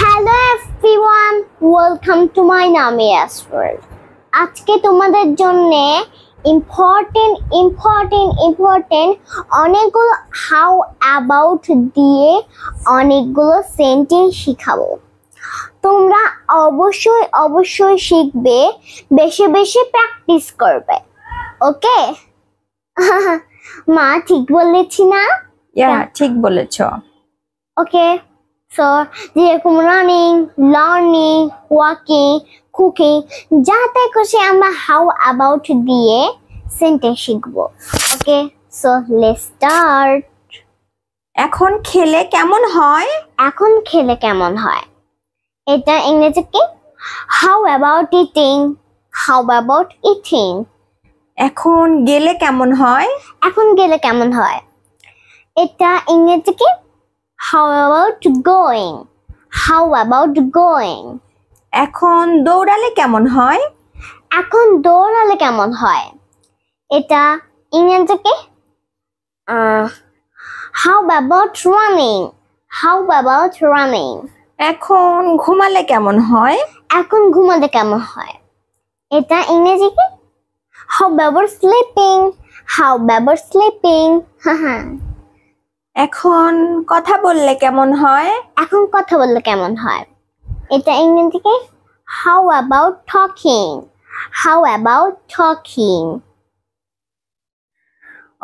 Hello everyone, welcome to my নামিয়াস world. আজকে তোমাদের জন্য ইম্পর্টেন্ট অনেকগুলো হাউ অ্যাবাউট দিয়ে অনেকগুলো সেন্টেন্স শিখাবো। তোমরা অবশ্যই শিখবে, বেশি বেশি প্র্যাকটিস করবে। ওকে? মা ঠিক বলেছি না? ঠিক বলেছো। ওকে, সো যেরকম রানিং, লার্নিং, ওয়াকিং, কুকিং, যা তাই খুশি আমরা হাউ অ্যাবাউট দিয়ে সেন্টেন্স শিখবো। ওকে, সো লেটস স্টার্ট। এখন খেলে কেমন হয়? এখন খেলে কেমন হয়, এটা ইংরেজি কি? How about eating, how about eating. এখন গেলে কেমন হয়? এখন গেলে কেমন হয়, এটা ইংরেজি কি? How about going, how about going. এখন দৌড়ালে কেমন হয়? এখন দৌড়ালে কেমন হয়, এটা ইংরেজি কি? How about running, how about running. এখন ঘুমালে কেমন হয়? এখন ঘুমালে কেমন হয়, এটা ইংরেজি কি? How about sleeping, how about sleeping. এখন কথা বললে কেমন হয়? এখন কথা বললে কেমন হয়, এটা ইংরেজি কি? How about talking, how about talking.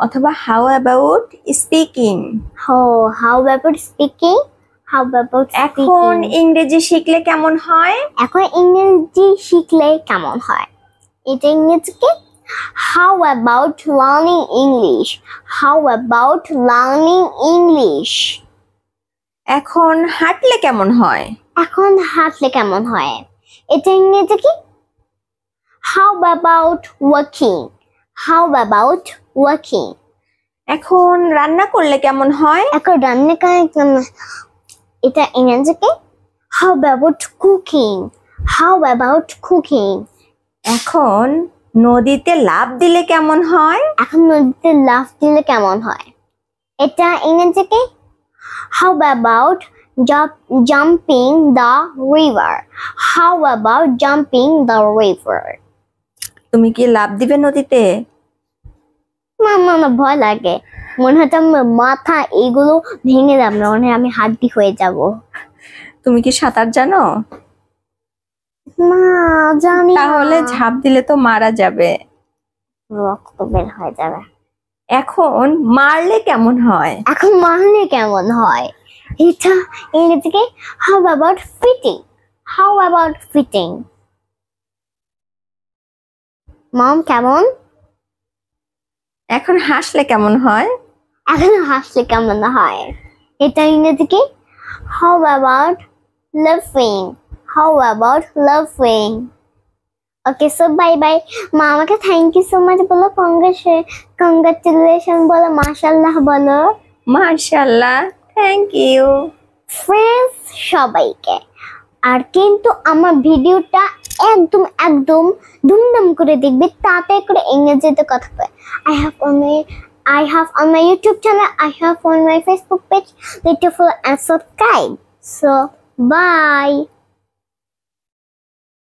অথবা how about speaking. How about speaking, how about এখন ইংরেজি শিখলে কেমন হয়? এখন ইংরেজি শিখলে কেমন হয়, এটা ইংরেজি কি? How about learning English, how about learning English. এখন হাঁটলে কেমন হয়? এখন হাঁটলে কেমন হয়, এটা ইংরেজি কি? How about walking, how about walking. এখন রান্না করলে কেমন হয়? এখন রান্না করে কেমন, এটা ইংরেজি কি? How about cooking, how about cooking. এখন নদীতে লাফ দিলে কেমন হয়? এখন নদীতে লাফ দিলে কেমন হয়, এটা ইংরেজি কি? How about jumping the river, how about jumping the river. তুমি কি লাফ দিবে নদীতে? না, ভয় লাগে, মনে হয় আমার মাথা এগুলো ভেঙে যাবে, মনে হয় আমি হাড্ডি হয়ে যাব। তুমি কি সাঁতার জানো? না, জানি না। তাহলে ঝাঁপ দিলে তো মারা যাবে, রক্ত বের হয়ে যাবে। এখন মারলে কেমন হয়? এখন মারলে কেমন হয়, এটা ইংরেজি কি? How about fitting, how about fitting. Mom কেমন? এখন হাসলে কেমন হয়? এখন হাসলে কেমন হয়, এটা ইংরেজি কি? হাউ অ্যাবাউট লাফিং, হাউ অ্যাবাউট লাফিং। ওকে, সো বাই বাই। মা আমাকে থ্যাংক ইউ সো মাচ বলো, কংগ্রাচুলেশন বলো, মাশাআল্লাহ বলো। মাশাআল্লাহ, থ্যাংক ইউ ফ্রেন্ডস সবাইকে। আর কিন্তু আমার ভিডিওটা একদম ধুমধাম করে দেখবে, তাতে করে ইংরেজিতে কথা বলে। I have on my YouTube channel, I have on my Facebook page. Let you follow and subscribe. So bye.